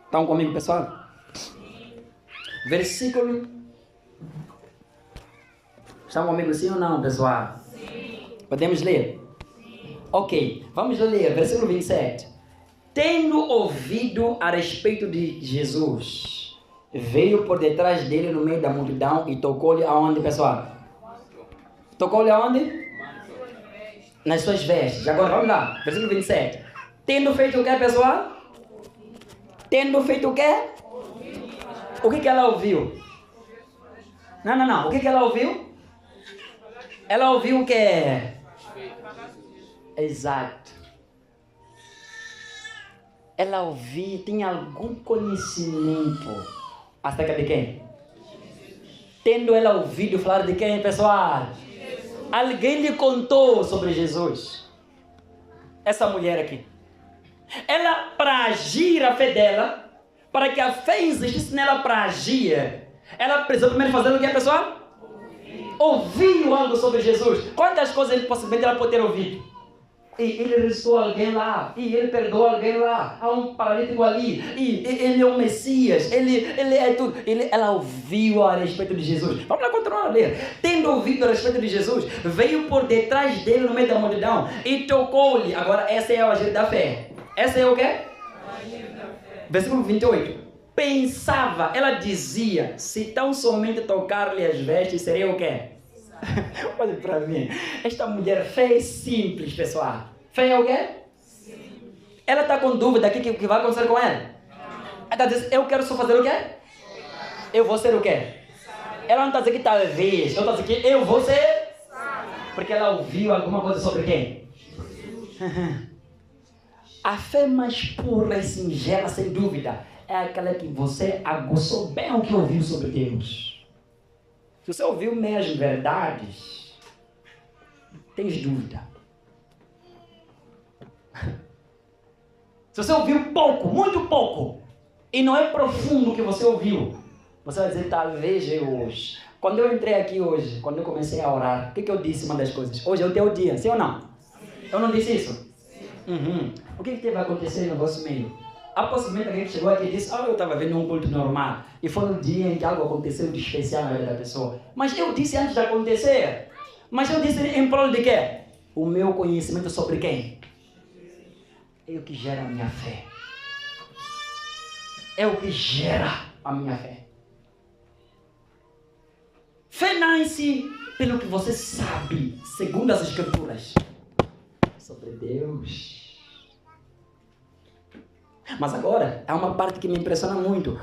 Estão comigo, pessoal? Sim. Versículo. Estão comigo sim ou não, pessoal? Sim. Podemos ler? Sim. Ok, vamos ler. Versículo 27. Tendo ouvido a respeito de Jesus veio por detrás dele no meio da multidão e tocou-lhe aonde, pessoal? Tocou-lhe aonde? Nas suas vestes. Agora vamos lá, versículo 27. Tendo feito o que, pessoal? Tendo feito o quê? O que ela ouviu? Não. O que ela ouviu? Ela ouviu o quê? Exato. Ela ouviu, tinha algum conhecimento acerca de quem? Tendo ela ouvido falar de quem, pessoal? Alguém lhe contou sobre Jesus. Essa mulher aqui. Ela, para agir a fé dela, para que a fé existisse nela para agir, ela precisou primeiro fazer o que, pessoal? Ouviu algo sobre Jesus. Quantas coisas possivelmente ela pode ter ouvido? E ele ressuscitou alguém lá, e ele perdoou alguém lá, há um paralítico ali, e ele é o Messias, ele é tudo. Ela ouviu a respeito de Jesus. Vamos lá continuar a ler. Tendo ouvido a respeito de Jesus, veio por detrás dele no meio da multidão e tocou-lhe. Agora essa é o agir da fé. Essa é o quê? Versículo 28. Pensava, ela dizia, se tão somente tocar-lhe as vestes, seria o quê? Olha para mim. Esta mulher, fé é simples, pessoal. Fé é o quê? Sim. Ela está com dúvida aqui que vai acontecer com ela. Ela está dizendo, eu quero só fazer o quê? Eu vou ser o quê? Ela não está dizendo que talvez. Ela está dizendo que eu vou ser. Porque ela ouviu alguma coisa sobre quem? A fé mais pura e singela, sem dúvida, é aquela que você aguçou bem o que ouviu sobre Deus. Se você ouviu mesmo verdades, tens dúvida. Se você ouviu pouco, muito pouco, e não é profundo o que você ouviu, você vai dizer, talvez eu hoje. Quando eu entrei aqui hoje, quando eu comecei a orar, o que eu disse uma das coisas? Hoje é o teu dia, sim ou não? Eu não disse isso? O que vai acontecer no vosso meio? Há possivelmente alguém que chegou aqui e disse, eu estava vendo um culto normal. E foi no dia em que algo aconteceu de especial na vida da pessoa. Mas eu disse antes de acontecer. Mas eu disse em prol de quê? O meu conhecimento sobre quem? É o que gera a minha fé. É o que gera a minha fé. Fé nasce pelo que você sabe, segundo as Escrituras, sobre Deus. Mas agora, há uma parte que me impressiona muito.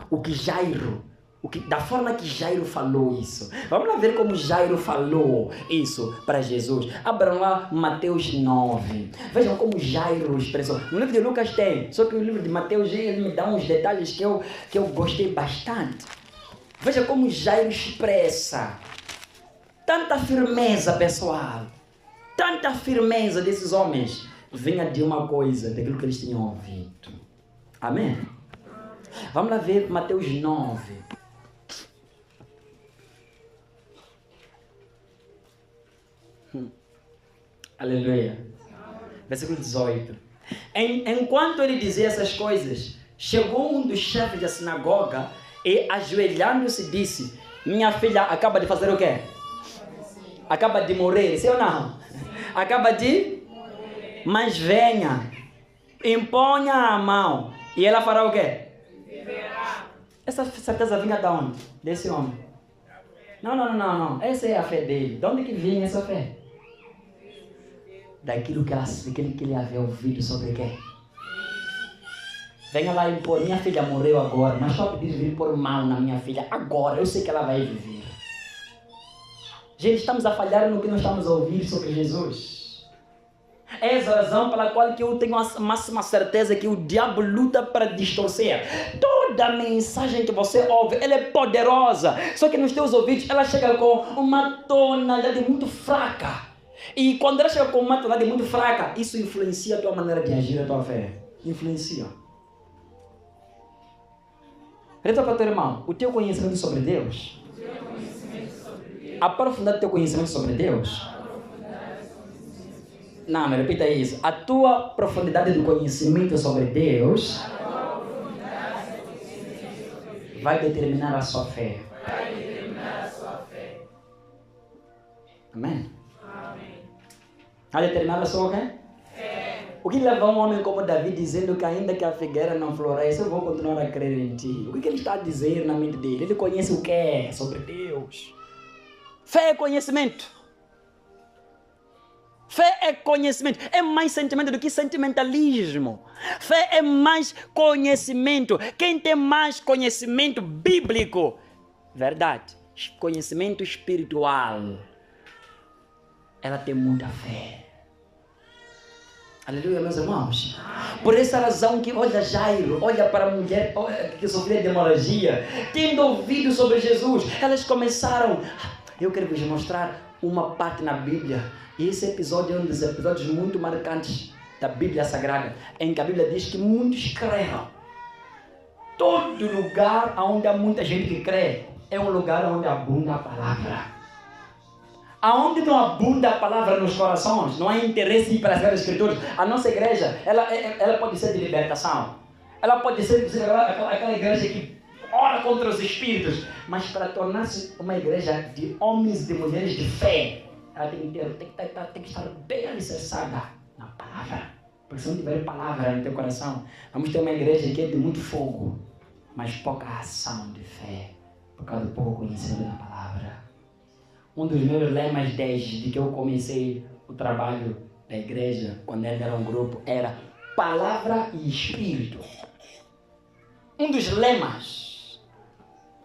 Da forma que Jairo falou isso. Vamos lá ver como Jairo falou isso para Jesus. Abram lá Mateus 9. Vejam como Jairo expressou. No livro de Lucas tem, só que o livro de Mateus ele me dá uns detalhes que eu gostei bastante. Veja como Jairo expressa. Tanta firmeza, pessoal. Tanta firmeza desses homens. Vinha de uma coisa, daquilo que eles tinham ouvido. Amém? Vamos lá ver Mateus 9. Aleluia. Versículo 18. Enquanto ele dizia essas coisas, chegou um dos chefes da sinagoga e, ajoelhando-se, disse, minha filha acaba de fazer o quê? Acaba de morrer, sim ou não? Acaba de? Mas venha, imponha a mão. E ela fará o quê? Essa certeza vinha de onde? Desse homem. Não. Essa é a fé dele. De onde que vinha essa fé? Daquilo que ele havia ouvido sobre quem? Venha lá impor. Minha filha morreu agora, mas só pedir vir pôr mão na minha filha agora. Eu sei que ela vai viver. Gente, estamos a falhar no que nós estamos a ouvir sobre Jesus. É essa a razão pela qual que eu tenho a máxima certeza que o diabo luta para distorcer. Toda mensagem que você ouve, ela é poderosa. Só que nos teus ouvidos, ela chega com uma tonalidade muito fraca. E quando ela chega com uma tonalidade muito fraca, isso influencia a tua maneira de agir, a tua fé. Influencia. Repita para o teu irmão, o teu conhecimento sobre Deus, aprofundar o teu conhecimento sobre Deus. Não, repita isso. A tua profundidade do conhecimento sobre Deus vai determinar a sua fé. Amém? Vai determinar a sua quê? Fé. O que leva um homem como Davi dizendo que ainda que a figueira não floresça, eu vou continuar a crer em ti? O que ele está a dizer na mente dele? Ele conhece o que é sobre Deus. Fé é conhecimento. Fé é conhecimento. É mais sentimento do que sentimentalismo. Fé é mais conhecimento. Quem tem mais conhecimento bíblico? Verdade. Conhecimento espiritual. Ela tem muita fé. Aleluia, meus irmãos. Por essa razão que olha Jairo, olha para a mulher que sofria de hemorragia, tendo ouvido sobre Jesus, elas começaram. Eu quero vos mostrar uma parte na Bíblia. E esse episódio é um dos episódios muito marcantes da Bíblia Sagrada, em que a Bíblia diz que muitos creram. Todo lugar onde há muita gente que crê é um lugar onde abunda a palavra. Aonde não abunda a palavra nos corações, não há interesse em ir para as Escrituras. A nossa igreja, ela pode ser de libertação. Ela pode ser aquela igreja que ora contra os espíritos. Mas para tornar-se uma igreja de homens e de mulheres de fé, ela tem que estar bem alicerçada na palavra. Porque se não tiver palavra no teu coração, vamos ter uma igreja que é de muito fogo, mas pouca ação de fé, por causa do pouco conhecimento da palavra. Um dos meus lemas desde que eu comecei o trabalho da igreja, quando era um grupo, era palavra e espírito. Um dos lemas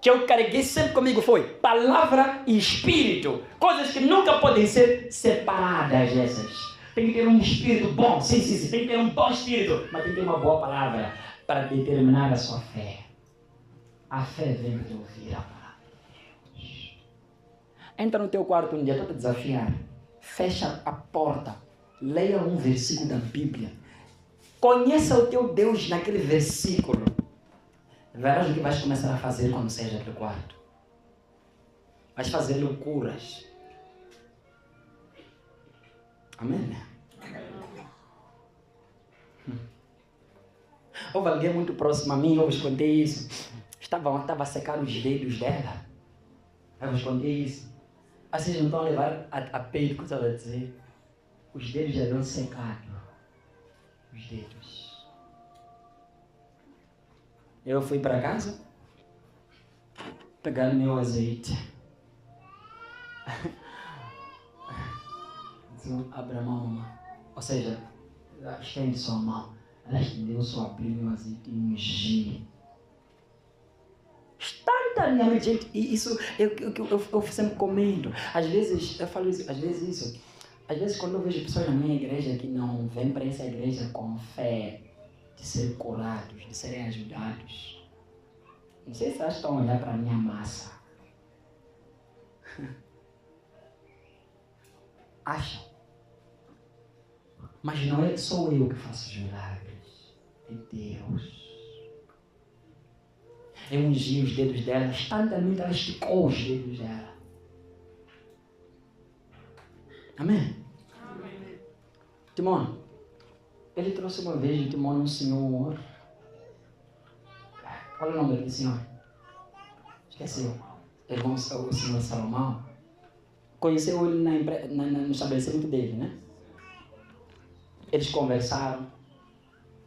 que eu carreguei sempre comigo foi palavra e espírito. Coisas que nunca podem ser separadas essas. Tem que ter um espírito bom, sim. Tem que ter um bom espírito, mas tem que ter uma boa palavra para determinar a sua fé. A fé vem de ouvir a palavra. Entra no teu quarto um dia, estou te desafiar. Fecha a porta. Leia um versículo da Bíblia. Conheça o teu Deus naquele versículo. Verás o que vais começar a fazer quando sair do teu quarto. Vais fazer loucuras. Amém? Houve alguém muito próximo a mim, eu vos contei isso. Estava a secar os dedos dela. Eu vos contei isso. Vocês não estão a levar a peito o que eu estava a dizer. Os dedos já haviam secado. Os dedos. Eu fui para casa, pegar meu azeite. Abra a mão, ou seja, estende sua mão. Ela estendeu, só abriu meu azeite e ungi. Instantaneamente, gente, e isso eu sempre comento. Às vezes, eu falo isso, às vezes quando eu vejo pessoas na minha igreja que não vêm para essa igreja com fé de ser curados, de serem ajudados, não sei se elas estão a olhar para a minha massa. Acham. Mas não é só eu que faço os milagres, é Deus. Eu ungi os dedos dela, instantaneamente ela esticou os dedos dela. Amém? Amém. Timão, ele trouxe uma vez de Timão um senhor. Qual é o nome daquele senhor? Esqueceu. O senhor Salomão. Conheceu ele no estabelecimento dele, né? Eles conversaram.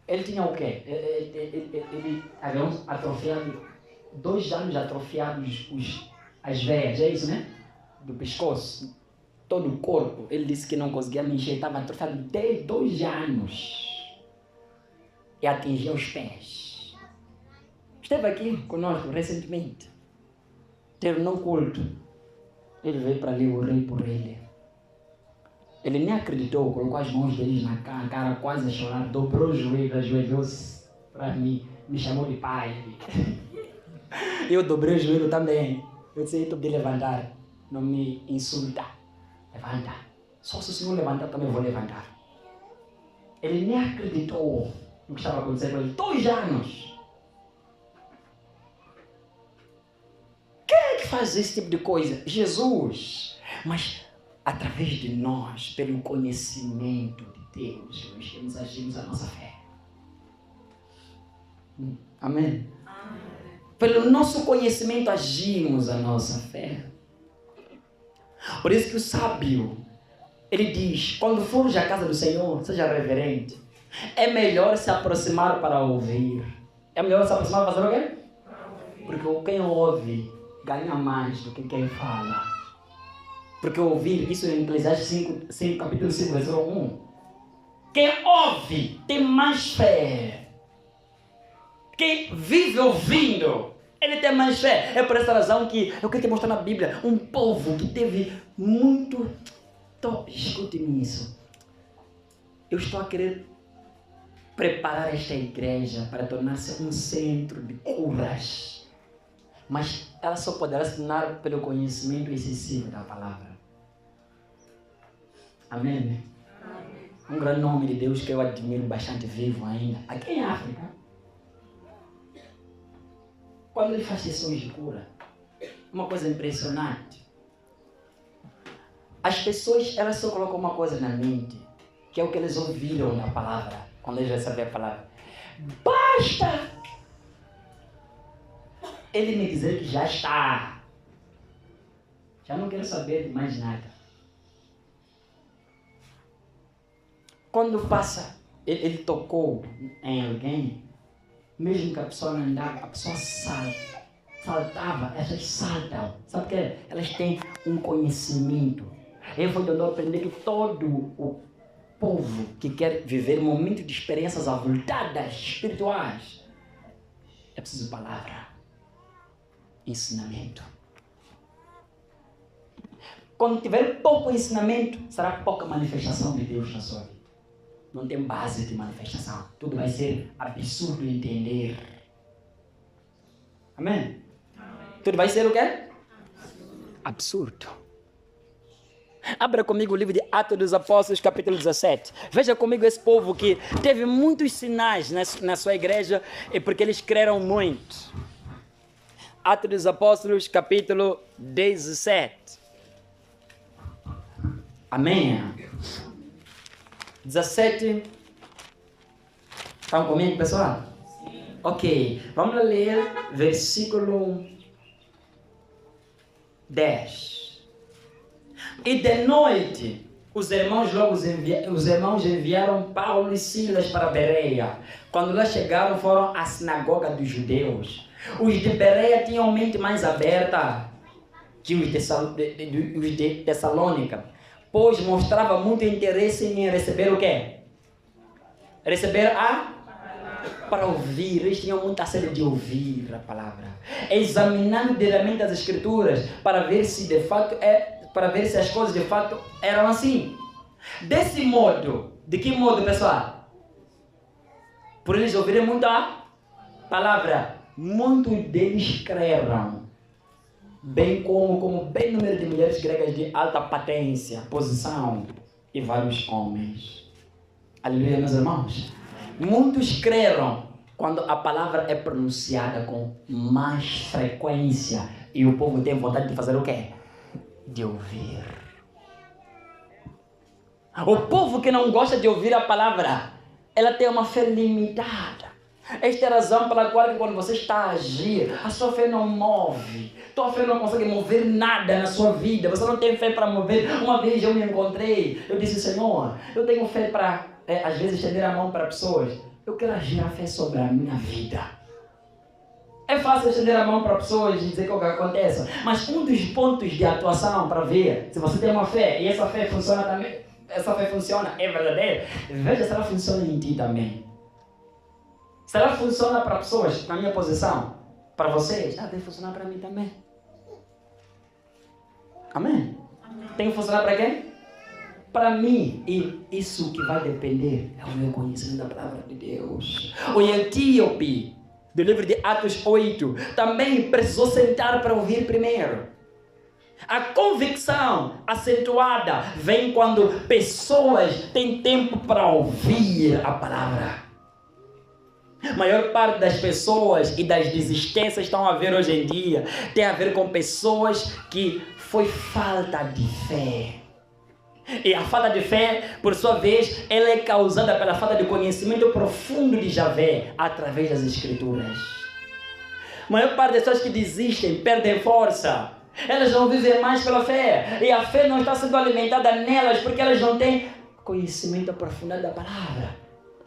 Ele tinha o quê? Ele havia atrofiado, 2 anos atrofiados as veias, é isso, né? Do pescoço, todo o corpo. Ele disse que não conseguia mexer, estava atrofiado 2 anos. E atingia os pés. Esteve aqui conosco recentemente. Terminou o culto. Ele veio para ali, eu orei por ele. Ele nem acreditou, colocou as mãos dele na cara, quase a chorar, dobrou o joelho, ajoelhou-se para mim, me chamou de pai. Eu dobrei o joelho também. Eu disse, tu de levantar, não me insulta. Levanta. Só se o Senhor levantar, também vou levantar. Ele nem acreditou no que estava acontecendo com ele. 2 anos. Quem é que faz esse tipo de coisa? Jesus. Mas através de nós, pelo conhecimento de Deus, nós agimos a nossa fé. Amém? Amém? Pelo nosso conhecimento agimos a nossa fé. Por isso que o sábio, ele diz, quando fores à casa do Senhor, seja reverente. É melhor se aproximar para ouvir. É melhor se aproximar para fazer o quê? Porque quem ouve ganha mais do que quem fala. Porque ouvir, isso em Eclesiastes 5, capítulo 5, versículo 1. Quem ouve tem mais fé. Quem vive ouvindo, ele tem mais fé. É por essa razão que eu quero te mostrar na Bíblia um povo que teve muito... Escute-me isso. Eu estou a querer preparar esta igreja para tornar-se um centro de curas. Mas ela só poderá se tornar pelo conhecimento excessivo da palavra. Amém? Amém. Um grande nome de Deus que eu admiro bastante vivo ainda. Aqui em África. Quando ele faz sessões de cura, uma coisa impressionante. As pessoas, elas só colocam uma coisa na mente, que é o que eles ouviram na palavra, quando eles recebem a palavra. Basta ele me dizer que já está. Já não quero saber de mais nada. Quando passa, ele tocou em alguém, mesmo que a pessoa não andava, a pessoa saltava, elas saltam. Sabe o que? Elas têm um conhecimento. Eu vou tentar aprender que todo o povo que quer viver um momento de experiências avultadas, espirituais, é preciso palavra, ensinamento. Quando tiver pouco ensinamento, será pouca manifestação de Deus na sua vida. Não tem base de manifestação. Tudo vai ser absurdo entender. Amém? Tudo vai ser o quê? Absurdo. Abra comigo o livro de Atos dos Apóstolos, capítulo 17. Veja comigo esse povo que teve muitos sinais na sua igreja, e porque eles creram muito. Atos dos Apóstolos, capítulo 17. Amém? 17. Estão comigo, pessoal? Sim. Ok. Vamos ler versículo 10. E de noite, os irmãos enviaram Paulo e Silas para Bereia. Quando lá chegaram, foram à sinagoga dos judeus. Os de Bereia tinham mente mais aberta que os de Tessalônica, pois mostrava muito interesse em receber o quê? Receber para ouvir. Eles tinham muita sede de ouvir a palavra. Examinando diretamente as escrituras para ver se de fato para ver se as coisas de fato eram assim. Desse modo, de que modo, pessoal? Por eles ouvirem muito a palavra, muitos deles creram, bem como bem número de mulheres gregas de alta patência, posição e vários homens. Aleluia, meus irmãos. Muitos creram quando a palavra é pronunciada com mais frequência e o povo tem vontade de fazer o quê? De ouvir. O povo que não gosta de ouvir a palavra, ela tem uma fé limitada. Esta é a razão pela qual quando você está a agir, a sua fé não move. Tua fé não consegue mover nada na sua vida. Você não tem fé para mover. Uma vez eu me encontrei, eu disse, Senhor, eu tenho fé para, às vezes, estender a mão para pessoas. Eu quero agir a fé sobre a minha vida. É fácil estender a mão para pessoas e dizer o que acontece. Mas um dos pontos de atuação para ver se você tem uma fé e essa fé funciona também, essa fé funciona, é verdadeira, veja se ela funciona em ti também. Se ela funciona para pessoas na minha posição, para vocês, ela tem que funcionar para mim também. Amém? Tem que funcionar para quem? Para mim. E isso que vai depender é o meu conhecimento da palavra de Deus. O etíope do livro de Atos 8, também precisou sentar para ouvir primeiro. A convicção acentuada vem quando pessoas têm tempo para ouvir a palavra. A maior parte das pessoas e das desistências estão a ver hoje em dia tem a ver com pessoas que foi falta de fé. E a falta de fé, por sua vez, ela é causada pela falta de conhecimento profundo de Javé através das Escrituras. A maior parte das pessoas que desistem, perdem força. Elas não vivem mais pela fé. E a fé não está sendo alimentada nelas porque elas não têm conhecimento aprofundado da palavra.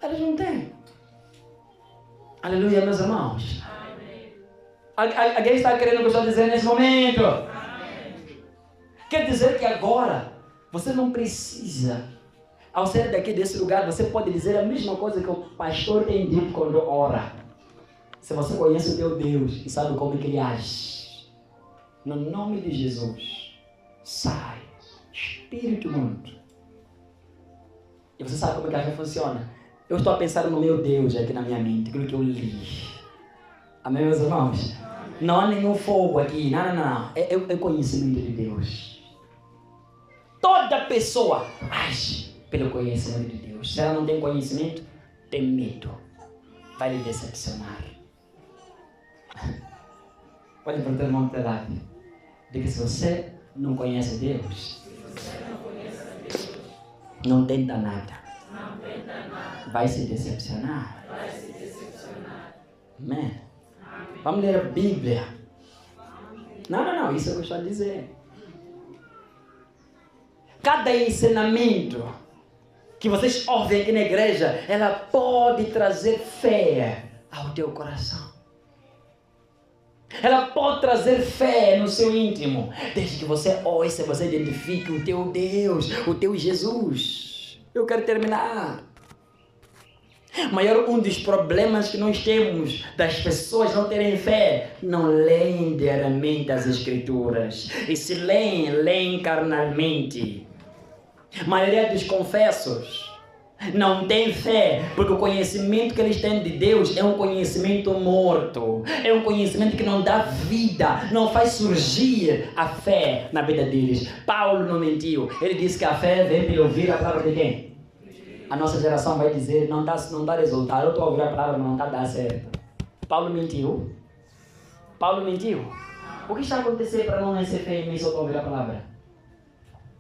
Elas não têm. Aleluia, meus irmãos. Alguém está querendo o que eu estou dizendo nesse momento? Quer dizer que agora você não precisa, ao sair daqui desse lugar, você pode dizer a mesma coisa que o pastor tem dito quando ora. Se você conhece o teu Deus e sabe como é que ele age, no nome de Jesus, sai, espírito imundo. E você sabe como é que a fé funciona? Eu estou a pensar no meu Deus aqui na minha mente, aquilo que eu li. Amém, meus irmãos? Não há nenhum fogo aqui, não. É conhecimento de Deus. Toda pessoa age pelo conhecimento de Deus. Se ela não tem conhecimento, tem medo. Vai lhe decepcionar. Pode perguntar uma verdade. De que se você não conhece Deus, não tenta nada. Vai se decepcionar. Amém? Vamos ler a Bíblia. Não, isso eu estou a dizer. Cada ensinamento que vocês ouvem aqui na igreja, ela pode trazer fé ao teu coração. Ela pode trazer fé no seu íntimo, desde que você ouça, você identifique o teu Deus, o teu Jesus. Eu quero terminar. Um dos problemas que nós temos das pessoas não terem fé, não leem diariamente as Escrituras. E se leem carnalmente. A maioria dos confessos não tem fé, porque o conhecimento que eles têm de Deus é um conhecimento morto. É um conhecimento que não dá vida, não faz surgir a fé na vida deles. Paulo não mentiu. Ele disse que a fé vem pelo ouvir a palavra de quem? A nossa geração vai dizer, não dá resultado. Eu estou a ouvir a palavra, mas não está dando certo. Paulo mentiu? O que está acontecendo para não nascer fé em mim só para ouvir a palavra?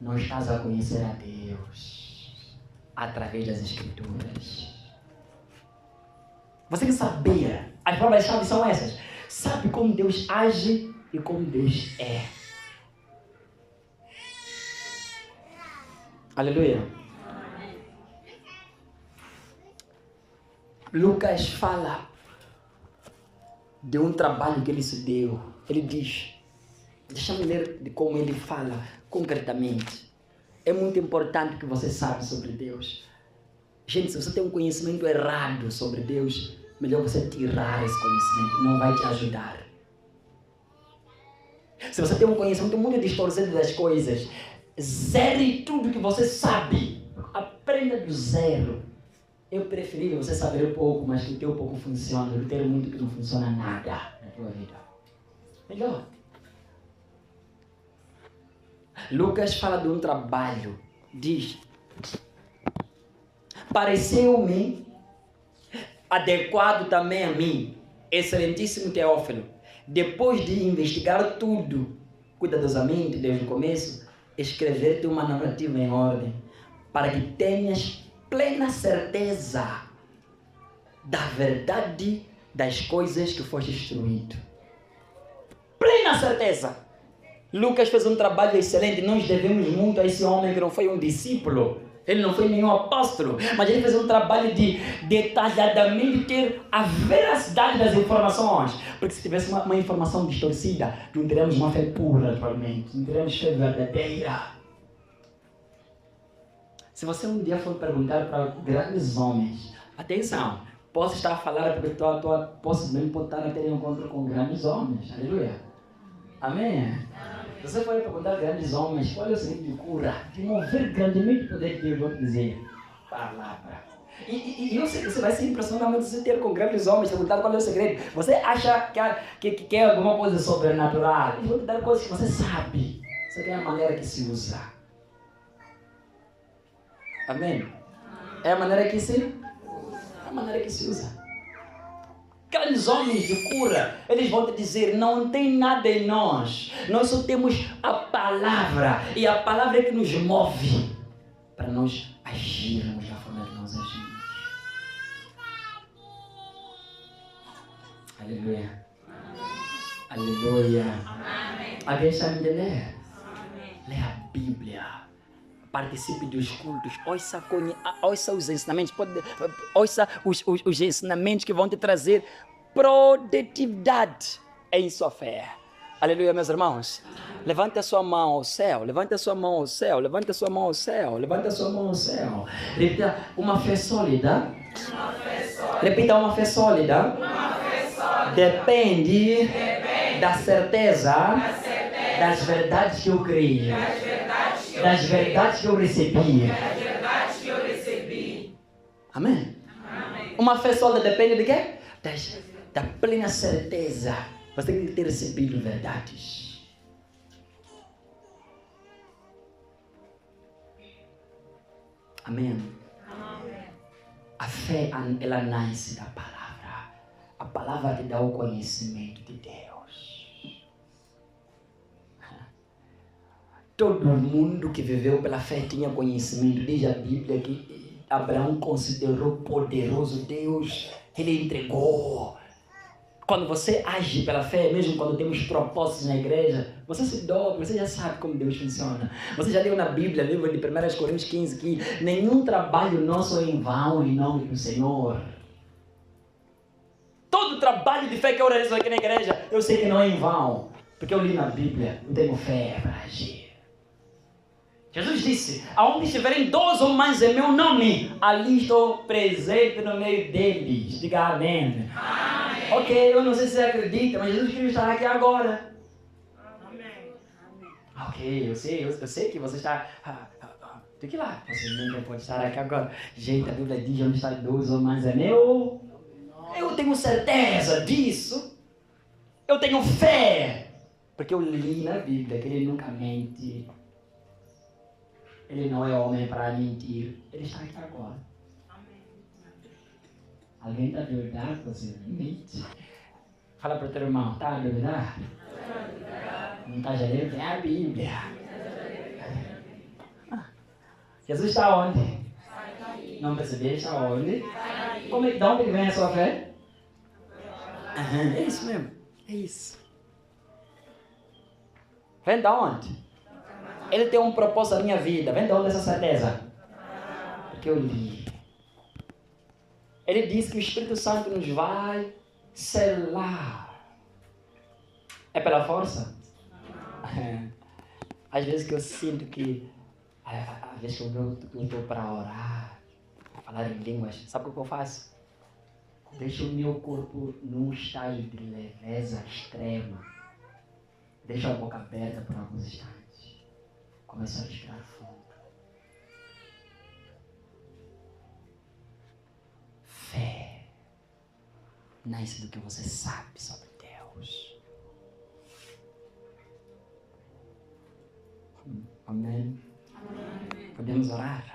Não estás a conhecer a Deus através das Escrituras. Você quer saber? As palavras-chave são essas. Sabe como Deus age e como Deus é. Aleluia. Lucas fala de um trabalho que ele se deu. Ele diz, deixa-me ler de como ele fala concretamente. É muito importante que você saiba sobre Deus. Gente, se você tem um conhecimento errado sobre Deus, melhor você tirar esse conhecimento, não vai te ajudar. Se você tem um conhecimento muito distorcido das coisas, zere tudo que você sabe. Aprenda do zero. Eu preferi você saber um pouco, mas que o teu pouco funciona, do ter muito que não funciona nada na tua vida. Melhor. Lucas fala de um trabalho. Diz: pareceu-me adequado também a mim, excelentíssimo Teófilo, depois de investigar tudo cuidadosamente desde o começo, escrever-te uma narrativa em ordem, para que tenhas plena certeza da verdade das coisas que foste instruído. Plena certeza. Lucas fez um trabalho excelente. Nós devemos muito a esse homem que não foi um discípulo. Ele não foi nenhum apóstolo. Mas ele fez um trabalho de detalhadamente ter a veracidade das informações. Porque se tivesse uma informação distorcida, não teremos uma fé pura, atualmente. Não teremos fé verdadeira. Se você um dia for perguntar para grandes homens, atenção, posso estar a falar porque possivelmente pode estar a ter um encontro com grandes homens, aleluia, amém? Se você for perguntar a grandes homens, qual é o segredo de cura? De mover grandemente o poder de Deus, vou dizer, palavra. E eu sei que você vai se impressionar muito se ter com grandes homens, perguntar qual é o segredo. Você acha que quer alguma coisa sobrenatural? Eu vou te dar coisas que você sabe, só tem a maneira que se usa. Amém? É a maneira que se usa. Grandes homens de cura, eles vão te dizer, não tem nada em nós. Nós só temos a palavra. E a palavra é que nos move para nós agirmos da forma que nós agimos. Aleluia. Aleluia. Alguém está me entendendo? Lê a Bíblia. Participe dos cultos, ouça os ensinamentos, ouça os ensinamentos que vão te trazer produtividade em sua fé. Aleluia, meus irmãos. Levante a sua mão ao céu, levante a sua mão ao céu, levante a sua mão ao céu, levante a sua mão ao céu. Repita, uma fé sólida. Repita, uma fé sólida. Depende da certeza das verdades que eu creio, das verdades que eu recebi. Amém? Uma fé sólida depende de quê? Da plena certeza. Você tem que ter recebido verdades. Amém? A fé, ela nasce da palavra. A palavra te dá o conhecimento de Deus. Todo mundo que viveu pela fé tinha conhecimento. Diz a Bíblia que Abraão considerou poderoso Deus. Ele entregou. Quando você age pela fé, mesmo quando temos propósitos na igreja, você se dobra, você já sabe como Deus funciona. Você já leu na Bíblia, livro de 1 Coríntios 15, que nenhum trabalho nosso é em vão em nome do Senhor. Todo trabalho de fé que eu realizo aqui na igreja, eu sei que não é em vão, porque eu li na Bíblia, eu tenho fé para agir. Jesus disse, aonde estiverem 2 ou mais em meu nome, ali estou presente no meio deles. Diga amém. Amém. Ok, eu não sei se você acredita, mas Jesus Cristo está aqui agora. Amém. Ok, eu sei que você está... Fique lá, você nem pode estar aqui agora. Gente, a Bíblia diz, onde está 2 ou mais é meu. Eu tenho certeza disso. Eu tenho fé. Porque eu li na Bíblia que ele nunca mente. Ele não é homem para mentir. Ele está aqui agora. Alguém está duvidando? Você mente? Fala para o teu irmão, está a duvidar? Não está já lendo? É a Bíblia. Jesus está onde? Não percebi, está onde? De onde vem a sua fé? É isso mesmo. É isso. Vem de onde? Ele tem um propósito na minha vida. Vem de onde essa certeza? Porque eu li. Ele diz que o Espírito Santo nos vai selar. É pela força? Às vezes que eu sinto que... Às vezes que eu estou para orar, falar em línguas. Sabe o que eu faço? Deixo o meu corpo num estágio de leveza extrema. Deixo a boca aberta por alguns instantes. Começa a respirar fundo. Fé nasce do que você sabe sobre Deus. Amém? Amém. Podemos orar?